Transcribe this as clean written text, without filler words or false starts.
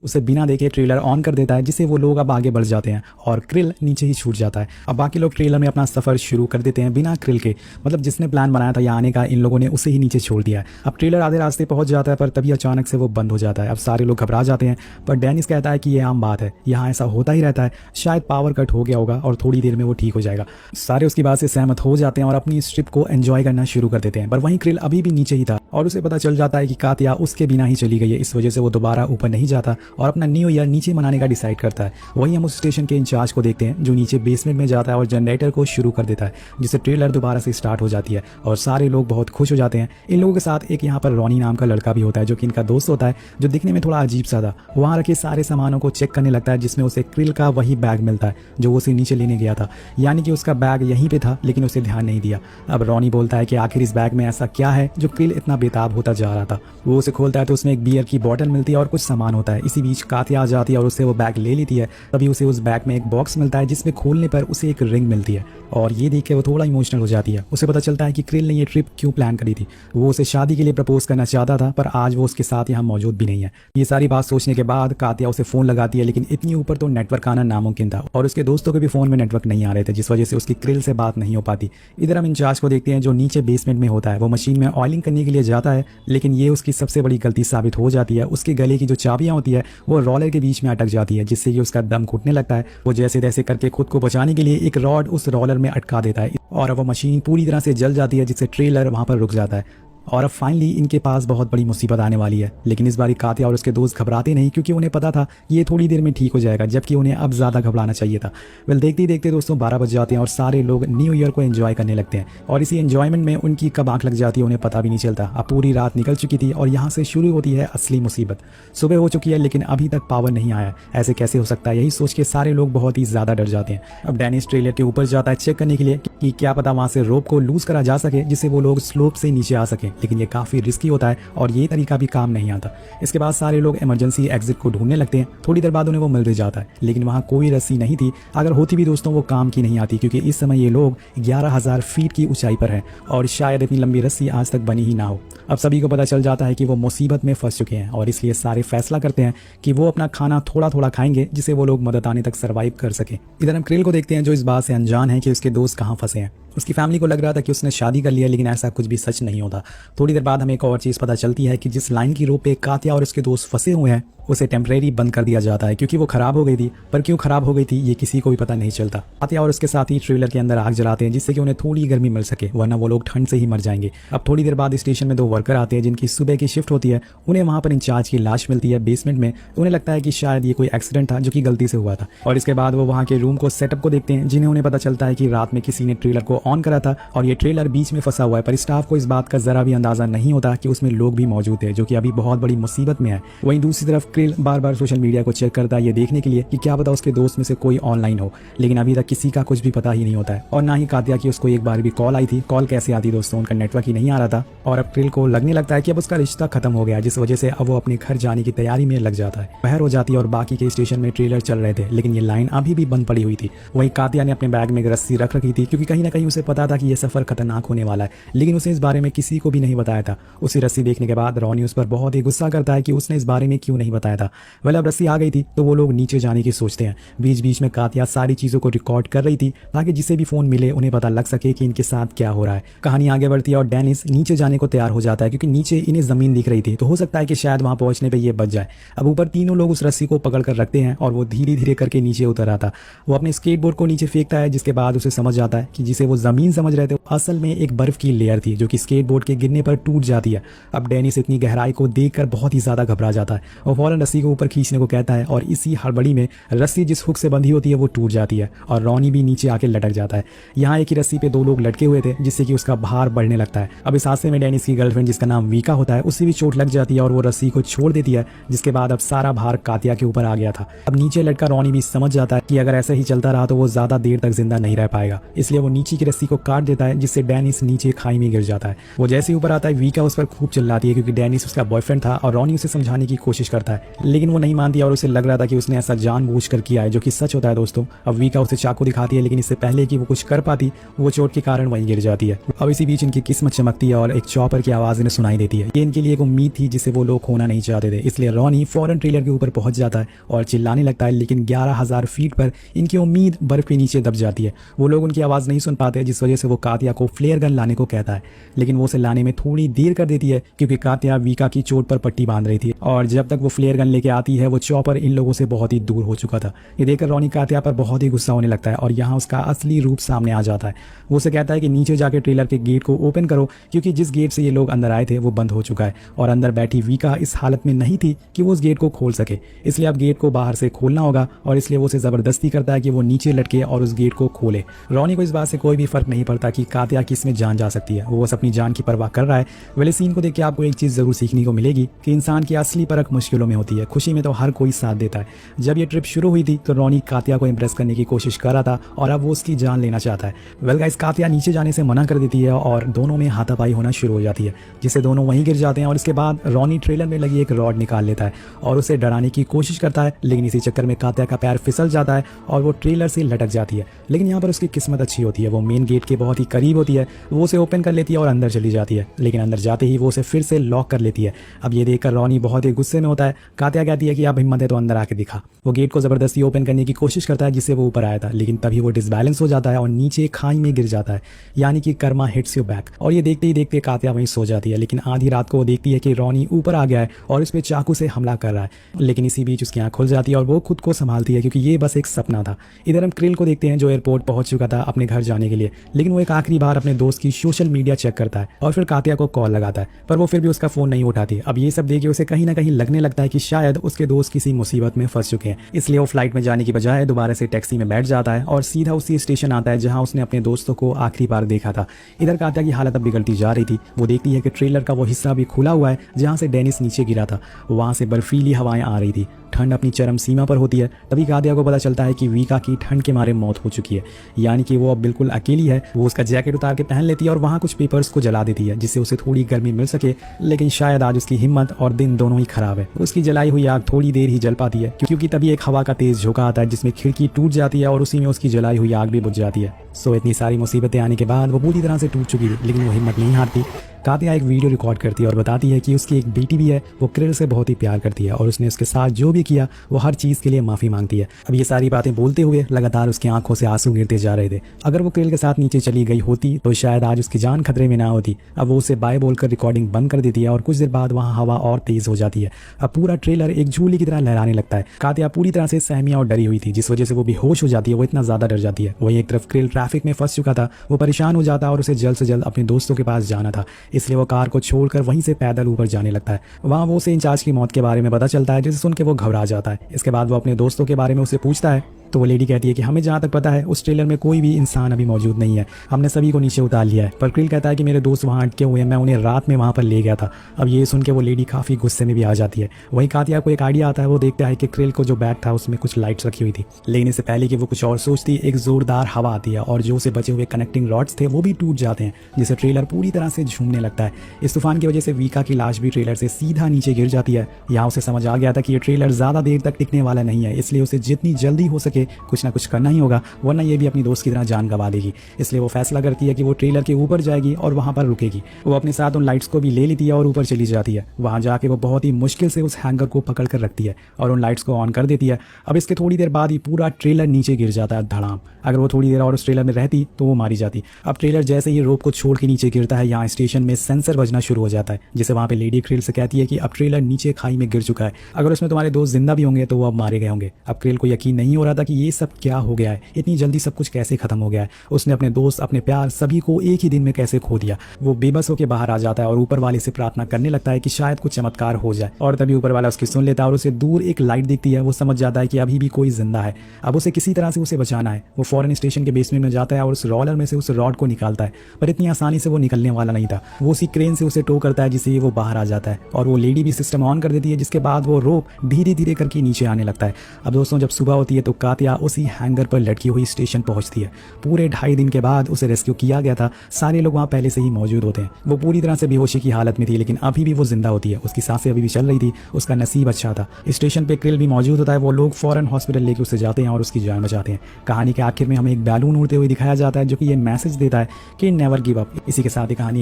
उसे बिना देखे ट्रेलर ऑन कर देता है, जिससे वो लोग अब आगे बढ़ जाते हैं और क्रिल नीचे ही छूट जाता है। अब बाकी लोग ट्रेलर में अपना सफर शुरू कर देते हैं बिना क्रिल के, मतलब जिसने प्लान बनाया था यहाँ आने का, इन लोगों ने उसे ही नीचे छोड़ दिया है। अब ट्रेलर आधे रास्ते पहुंच जाता है, पर तभी अचानक से वो बंद हो जाता है। अब सारे लोग घबरा जाते हैं, पर डेनिस कहता है कि ये आम बात है, यहाँ ऐसा होता ही रहता है, शायद पावर कट हो गया होगा और थोड़ी देर में वो ठीक हो जाएगा। सारे उसकी बात से सहमत हो जाते हैं और अपनी इस ट्रिप को एंजॉय करना शुरू कर देते हैं। पर वहीं क्रिल अभी भी नीचे ही था और उसे पता चल जाता है कि कातिया उसके बिना ही चली गई है। इस वजह से वो दोबारा ऊपर नहीं जाता और अपना न्यू ईयर नीचे मनाने का डिसाइड करता है। वहीं हम उस स्टेशन के इंचार्ज को देखते हैं जो नीचे बेसमेंट में जाता है और जनरेटर को शुरू कर देता है, जिससे ट्रेलर दोबारा से स्टार्ट हो जाती है और सारे लोग बहुत खुश हो जाते हैं। इन लोगों के साथ एक यहाँ पर रॉनी नाम का लड़का भी होता है, जो कि इनका दोस्त होता है, जो दिखने में थोड़ा अजीब सा था। वहाँ रखे सारे सामानों को चेक करने लगता है, जिसमें उसे क्रिल का वही बैग मिलता है जो उसे नीचे लेने गया था, यानी कि उसका बैग यहीं पे था, लेकिन उसे ध्यान नहीं दिया। अब रॉनी बोलता है कि आखिर इस बैग में ऐसा क्या है जो क्रिल इतना बेताब होता जा रहा था। वो उसे खोलता है तो उसमें एक बियर की बोतल मिलती है और कुछ सामान होता है। इसी बीच कातिया आ जाती है और उससे वो बैग ले लेती है। तभी उसे उस बैग में एक बॉक्स मिलता है, जिसमें खोलने पर उसे एक रिंग मिलती है और ये देख के वो थोड़ा इमोशनल हो जाती है। उसे पता चलता है कि क्रिल ने ये ट्रिप क्यों प्लान करी थी। वो उसे शादी के लिए प्रपोज करना चाहता था, पर आज वो उसके साथ यहाँ मौजूद भी नहीं है। ये सारी बात सोचने के बाद कातिया उसे फोन लगाती है, लेकिन इतनी ऊपर तो नेटवर्क आना नामुमकिन था और उसके दोस्तों के भी फोन में नेटवर्क नहीं आ रहे थे, जिस वजह से उसकी क्रिल से बात नहीं हो पाती। इधर हम इंचार्ज को देखते हैं जो नीचे बेसमेंट में होता है। वो मशीन में ऑयलिंग करने के लिए जाता है, लेकिन ये उसकी सबसे बड़ी गलती साबित हो जाती है। उसके गले की जो चाबियां होती है वो रोलर के बीच में अटक जाती है, जिससे कि उसका दम घुटने लगता है। वो जैसे तैसे करके खुद को बचाने के लिए एक रॉड उस रोलर में अटका देता है और अब वो मशीन पूरी तरह से जल जाती है, जिससे ट्रेलर वहां पर रुक जाता है। और अब फाइनली इनके पास बहुत बड़ी मुसीबत आने वाली है, लेकिन इस बार कातिया और उसके दोस्त घबराते नहीं, क्योंकि उन्हें पता था ये थोड़ी देर में ठीक हो जाएगा, जबकि उन्हें अब ज़्यादा घबराना चाहिए था। वेल, देखते ही देखते दोस्तों 12 बज जाते हैं और सारे लोग न्यू ईयर को एंजॉय करने लगते हैं और इसी एंजॉयमेंट में उनकी कब आंख लग जाती है उन्हें पता भी नहीं चलता। अब पूरी रात निकल चुकी थी और यहाँ से शुरू होती है असली मुसीबत। सुबह हो चुकी है, लेकिन अभी तक पावर नहीं आया। ऐसे कैसे हो सकता है, यही सोच के सारे लोग बहुत ही ज़्यादा डर जाते हैं। अब डेनिस ट्रेलर के ऊपर जाता है चेक करने के लिए कि क्या पता वहाँ से रोप को लूज करा जा सके, जिससे वो लोग स्लोप से नीचे आ सके, लेकिन ये काफ़ी की होता है और ये तरीका भी काम नहीं आता। इसके बाद सारे लोग इमरजेंसी एग्जिट को ढूंढने लगते हैं। थोड़ी देर बाद उन्हें वो मिल भी जाता है, लेकिन वहां कोई रस्सी नहीं थी। अगर होती भी दोस्तों वो काम की नहीं आती, क्योंकि इस समय ये लोग 11,000 फीट की ऊंचाई पर हैं और शायद इतनी लंबी रस्सी आज तक बनी ही ना हो। अब सभी को पता चल जाता है कि वो मुसीबत में फंस चुके हैं और इसलिए सारे फैसला करते हैं कि वो अपना खाना थोड़ा थोड़ा खाएंगे, जिससे वो लोग मदद आने तक सर्वाइव कर सके। इधर हम क्रिल को देखते हैं जो इस बात से अनजान है कि उसके दोस्त कहाँ फंसे हैं। उसकी फैमिली को लग रहा था कि उसने शादी कर लिया, लेकिन ऐसा कुछ भी सच नहीं होता। थोड़ी देर बाद हमें एक और चीज़ पता चलती है कि जिस लाइन की रोप पे कातिया और उसके दोस्त फंसे हुए हैं उसे टेम्परेरी बंद कर दिया जाता है, क्योंकि वो खराब हो गई थी। पर क्यों खराब हो गई थी ये किसी को भी पता नहीं चलता। कातिया और उसके साथी ट्रेलर के अंदर आग जलाते हैं, जिससे कि उन्हें थोड़ी गर्मी मिल सके, वरना वो लोग ठंड से ही मर जाएंगे। अब थोड़ी देर बाद स्टेशन में 2 वर्कर आते हैं जिनकी सुबह की शिफ्ट होती है। उन्हें वहाँ पर इंचार्ज की लाश मिलती है बेसमेंट में। उन्हें लगता है कि शायद ये कोई एक्सीडेंट था जो कि गलती से हुआ था। और इसके बाद वो वहाँ के रूम को सेटअप को देखते हैं, जिन्हें उन्हें पता चलता है कि रात में किसी ने ट्रेलर को ऑन करा था और ये ट्रेलर बीच में फंसा हुआ है। पर स्टाफ को इस बात का जरा भी अंदाजा नहीं होता कि उसमें लोग भी मौजूद थे, जो कि अभी बहुत बड़ी मुसीबत में है। वहीं दूसरी तरफ क्रिल बार बार सोशल मीडिया को चेक करता है ये देखने के लिए कि क्या पता उसके दोस्त में से कोई ऑनलाइन हो, लेकिन अभी तक किसी का कुछ भी पता ही नहीं होता है। और ना ही कातिया की उसको एक बार भी कॉल आई थी। कॉल कैसे आती दोस्तों, उनका नेटवर्क ही नहीं आ रहा था। और अब क्रिल को लगने लगता है कि अब उसका रिश्ता खत्म हो गया, जिस वजह से अब वो अपने घर जाने की तैयारी में लग जाता है। पहर हो जाती है और बाकी के स्टेशन में ट्रेलर चल रहे थे, लेकिन ये लाइन अभी भी बंद पड़ी हुई थी। वहीं कातिया ने अपने बैग में एक रस्सी रख रखी थी, क्योंकि कहीं ना कहीं उसे पता था कि यह सफर खतरनाक होने वाला है, लेकिन उसे इस बारे में किसी को भी नहीं बताया था। उसी रस्सी देखने के बाद रॉनी उस पर बहुत ही गुस्सा करता है कि उसने इस बारे में क्यों नहीं बताया था। वेल, अब रस्सी आ गई थी तो वो लोग नीचे जाने की सोचते हैं। बीच बीच में कातिया सारी चीज़ों को रिकॉर्ड कर रही थी, ताकि जिसे भी फ़ोन मिले उन्हें पता लग सके कि इनके साथ क्या हो रहा है। कहानी आगे बढ़ती है और डेनिस नीचे जाने को तैयार हो जाता है, क्योंकि नीचे इन्हें ज़मीन दिख रही थी, तो हो सकता है कि शायद वहाँ पहुँचने पर ये बच जाए। अब ऊपर तीनों लोग उस रस्सी को पकड़ कर रखते हैं और वो धीरे धीरे करके नीचे उतर आता। वो अपने स्केटबोर्ड को नीचे फेंकता है, जिसके बाद उसे समझ आता है कि जिसे वो ज़मीन समझ रहे थे असल में एक बर्फ़ की लेयर थी, जो कि स्केटबोर्ड के गिरने पर टूट जाती है। अब डेनिस इतनी गहराई को देखकर बहुत ही ज़्यादा घबरा जाता है और फौरन रस्सी को ऊपर खींचने को कहता है और इसी हड़बड़ी में रस्सी जिस हुक से बंधी होती है वो टूट जाती है और रॉनी भी नीचे आके लटक जाता है। यहाँ एक ही रस्सी पे 2 लोग लटके हुए थे, जिससे कि उसका भार बढ़ने लगता है। अब इस हादसे में डेनिस की गर्लफ्रेंड जिसका नाम वीका होता है, उससे भी चोट लग जाती है और वो रस्सी को छोड़ देती है, जिसके बाद अब सारा भार कातिया के ऊपर आ गया था। अब नीचे लटका रॉनी भी समझ जाता है कि अगर ऐसा ही चलता रहा तो वो ज़्यादा देर तक जिंदा नहीं रह पाएगा, इसलिए वो नीचे की रस्सी को काट देता है, जिससे डेनिस नीचे खाई में गिर जाता है। वो जैसे ऊपर आता है वीका उस पर खूब चिल्लाती है, क्योंकि डेनिस उसका बॉयफ्रेंड था और रॉनी उसे समझाने की कोशिश करता है लेकिन वो नहीं मानती और उसे लग रहा था कि उसने ऐसा जानबूझकर किया है, जो कि सच होता है दोस्तों। अब वीका उसे चाकू दिखाती है, लेकिन इससे पहले कि वो कुछ कर पाती वो चोट के कारण वहीं गिर जाती है। अब इसी बीच इनकी किस्मत चमकती है और एक चॉपर की आवाज इन्हें सुनाई देती है। ये इनके लिए एक उम्मीद थी जिसे वो लोग खोना नहीं चाहते थे। इसलिए रॉनी फौरन ट्रेलर के ऊपर पहुंच जाता है और चिल्लाने लगता है, लेकिन 11,000 फीट पर इनकी उम्मीद बर्फ के नीचे दब जाती है। वो लोग उनकी आवाज़ नहीं सुन पाते, जिस वजह से वो कातिया को फ्लेयर गन लाने को कहता है, लेकिन वो उसे लाने में थोड़ी देर कर देती है क्योंकि कातिया वीका की चोट पर पट्टी बांध रही थी और जब तक वो फ्लेयर गन लेके आती है वो चॉपर इन लोगों से बहुत ही दूर हो चुका था। ये देखकर रॉनी कातिया पर बहुत ही गुस्सा होने लगता है और यहाँ उसका असली रूप सामने आ जाता है। वो उसे कहता है कि नीचे जाके ट्रेलर के गेट को ओपन करो, क्योंकि जिस गेट से ये लोग अंदर आए थे वो बंद हो चुका है और अंदर बैठी वीका इस हालत में नहीं थी कि वो उस गेट को खोल सके। इसलिए अब गेट को बाहर से खोलना होगा और इसलिए वो उसे जबरदस्ती करता है कि वो नीचे लटके और उस गेट को खोले। रॉनी को इस बात से कोई भी फर्क नहीं पड़ता कि कातिया किस में जान जा सकती है, वो बस अपनी जान की परवाह कर रहा है। वाले सीन को देख के आपको एक चीज जरूर सीखने को मिलेगी कि इंसान की असली परख मुश्किलों में होती है, खुशी में तो हर कोई साथ देता है। जब ये ट्रिप शुरू हुई थी तो रॉनी कातिया को इम्प्रेस करने की कोशिश कर रहा था और अब वो उसकी जान लेना चाहता है। वेल गाइस, कातिया नीचे जाने से मना कर देती है और दोनों में हाथापाई होना शुरू हो जाती है, जिससे दोनों वहीं गिर जाते हैं। और इसके बाद रॉनी ट्रेलर में लगी एक रॉड निकाल लेता है और उसे डराने की कोशिश करता है, लेकिन इसी चक्कर में कातिया का पैर फिसल जाता है और वो ट्रेलर से लटक जाती है। लेकिन यहाँ पर उसकी किस्मत अच्छी होती है, वो मेन गेट के बहुत ही करीब होती है। वो उसे ओपन कर लेती है और अंदर चली जाती है, लेकिन अंदर जाते ही वो उसे फिर से लॉक कर लेती है। अब ये देखकर रॉनी बहुत ही गुस्से में होता है। कातिया कहती है कि अब हिम्मत है तो अंदर आके दिखा। वो गेट को जबरदस्ती ओपन करने की कोशिश करता है जिससे वो ऊपर आया था, लेकिन तभी वो डिसबैलेंस हो जाता है और नीचे खाई में गिर जाता है, यानी कि कर्मा हिट्स यू बैक। और ये देखते ही देखते कातिया वहीं सो जाती है। लेकिन आधी रात को वो देखती है कि रॉनी ऊपर आ गया है और इस पे चाकू से हमला कर रहा है, लेकिन इसी बीच उसकी आंख खुल जाती है और वो खुद को संभालती है क्योंकि ये बस एक सपना था। इधर हम क्रिल को देखते हैं जो एयरपोर्ट पहुंच चुका था अपने घर जाने के लिए, लेकिन वो एक आखिरी बार अपने दोस्त की सोशल मीडिया चेक करता है और फिर कातिया को कॉल लगाता है, पर वो फिर भी उसका फोन नहीं उठाती। अब ये सब देख के उसे कहीं ना कहीं लगने लगता है कि शायद उसके दोस्त किसी मुसीबत में फंस चुके हैं, इसलिए वो फ्लाइट में जाने की बजाय दोबारा से टैक्सी में बैठ जाता है और सीधा उसी स्टेशन आता है जहां उसने अपने दोस्तों को आखिरी बार देखा था। इधर कातिया की हालत अब बिगड़ती जा रही थी। वो देखती है कि ट्रेलर का वो हिस्सा भी खुला हुआ है जहां से डेनिस नीचे गिरा था, वहां से बर्फीली हवाएं आ रही थी, ठंड अपनी चरम सीमा पर होती है। तभी कातिया को पता चलता है कि वीका की ठंड के मारे मौत हो चुकी है, यानी कि वो अब बिल्कुल अकेली है। वो उसका जैकेट उतार के पहन लेती है और वहाँ कुछ पेपर्स को जला देती है जिससे उसे थोड़ी गर्मी मिल सके, लेकिन शायद आज उसकी हिम्मत और दिन दोनों ही खराब है। उसकी जलाई हुई आग थोड़ी देर ही जल पाती है क्योंकि तभी एक हवा का तेज झोंका आता है जिसमें खिड़की टूट जाती है और उसी में उसकी जलाई हुई आग भी बुझ जाती है। सो इतनी सारी मुसीबतें आने के बाद वो पूरी तरह से टूट चुकी थी, लेकिन वो हिम्मत नहीं हारती। कातिया एक वीडियो रिकॉर्ड करती है और बताती है कि उसकी एक बेटी भी है, वो क्रिल से बहुत ही प्यार करती है और उसने उसके साथ जो भी किया वो हर चीज़ के लिए माफ़ी मांगती है। अब ये सारी बातें बोलते हुए लगातार उसकी आंखों से आंसू गिरते जा रहे थे। अगर वो क्रिल के साथ नीचे चली गई होती तो शायद आज उसकी जान खतरे में ना होती। अब वो उसे बाय बोलकर रिकॉर्डिंग बंद कर देती है और कुछ देर बाद वहाँ हवा और तेज हो जाती है। अब पूरा ट्रेलर एक झूले की तरह लहराने लगता है। कातिया पूरी तरह से सहमिया और डरी हुई थी, जिस वजह से वो बेहोश हो जाती है। वो इतना ज़्यादा डर जाती है। वहीं एक तरफ क्रिल ट्रैफिक में फंस चुका था, वो परेशान हो जाता है और उसे जल्द से जल्द अपने दोस्तों के पास जाना था, इसलिए वो कार को छोड़कर वहीं से पैदल ऊपर जाने लगता है। वहाँ वो उसे इंचार्ज की मौत के बारे में पता चलता है, जिसे सुन के वो घबरा जाता है। इसके बाद वो अपने दोस्तों के बारे में उसे पूछता है तो वो लेडी कहती है कि हमें जहाँ तक पता है उस ट्रेलर में कोई भी इंसान अभी मौजूद नहीं है, हमने सभी को नीचे उतार लिया है। पर क्रिल कहता है कि मेरे दोस्त वहाँ अटके हुए हैं, मैं उन्हें रात में वहाँ पर ले गया था। अब ये सुन के वो लेडी काफ़ी गुस्से में भी आ जाती है। वहीं कातिया को एक आइडिया आता है। वो देखता है कि क्रिल को जो बैग था उसमें कुछ लाइट्स रखी हुई थी, लेकिन इससे पहले कि वो कुछ और सोचती एक जोरदार हवा आती है और जो उसे बचे हुए कनेक्टिंग रॉड्स थे वो भी टूट जाते हैं, जिससे ट्रेलर पूरी तरह से झूमने लगता है। इस तूफान की वजह से वीका की लाश भी ट्रेलर से सीधा नीचे गिर जाती है। यहाँ उसे समझ आ गया था कि ये ट्रेलर ज़्यादा देर तक टिकने वाला नहीं है, इसलिए उसे जितनी जल्दी हो सके कुछ ना कुछ करना ही होगा, वरना ये भी अपनी दोस्त की तरह जान गंवा देगी। इसलिए वो फैसला करती है कि वो ट्रेलर के ऊपर जाएगी और वहां पर रुकेगी। वो अपने साथ उन लाइट्स को भी ले लेती है और ऊपर चली जाती है। वहां जाके वो बहुत ही मुश्किल से उस हैंगर को पकड़ कर रखती है और उन लाइट्स को ऑन कर देती है। अब इसके थोड़ी देर बाद ही पूरा ट्रेलर नीचे गिर जाता है धड़ाम। अगर वो थोड़ी देर और उस ट्रेलर में रहती तो वो मारी जाती। अब ट्रेलर जैसे ही रोप को छोड़ के नीचे गिरता है, यहाँ स्टेशन में सेंसर बजना शुरू हो जाता है, जिसे वहाँ पे लेडी क्रिल से कहती है कि अब ट्रेलर नीचे खाई में गिर चुका है, अगर उसमें तुम्हारे दोस्त जिंदा भी होंगे तो वो अब मारे गए होंगे। अब क्रिल को यकीन नहीं हो रहा था कि ये सब क्या हो गया है, इतनी जल्दी सब कुछ कैसे खत्म हो गया है। उसने अपने दोस्त, अपने प्यार सभी को एक ही दिन में कैसे खो दिया। वो बेबस होकर बाहर आ जाता है और ऊपर वाले से प्रार्थना करने लगता है कि शायद कुछ चमत्कार हो जाए। और तभी ऊपर वाला उसकी सुन लेता है और उसे दूर एक लाइट दिखती है। वो समझ जाता है कि अभी भी कोई जिंदा है, अब उसे किसी तरह से उसे बचाना है। वो फौरन स्टेशन के बेसमेंट में जाता है और उस रोलर में से उस रॉड को निकालता है, पर इतनी आसानी से वो निकलने वाला नहीं था। वो उसी क्रेन से उसे टो करता है जिससे वो बाहर आ जाता है और वो लेडी भी सिस्टम ऑन कर देती है, जिसके बाद वो रोप धीरे धीरे करके नीचे आने लगता है। अब दोस्तों जब सुबह होती है तो कातिया उसी हैंगर पर लटकी हुई स्टेशन पहुंचती है। पूरे 2.5 दिन के बाद उसे रेस्क्यू किया गया था। सारे लोग वहाँ पहले से ही मौजूद होते हैं। वो पूरी तरह से बेहोशी की हालत में थी, लेकिन अभी भी वो जिंदा होती है। उसकी सांसें अभी भी चल रही थी। उसका नसीब अच्छा था। स्टेशन पे क्रिल भी मौजूद होता है। वो लोग फौरन हॉस्पिटल लेके उसे जाते हैं और उसकी जान बचाते हैं। कहानी के आखिर में हमें एक बैलून उड़ते हुए दिखाया जाता है जो कि ये मैसेज देता है कि नेवर गिव अप। इसी के साथ ही कहानी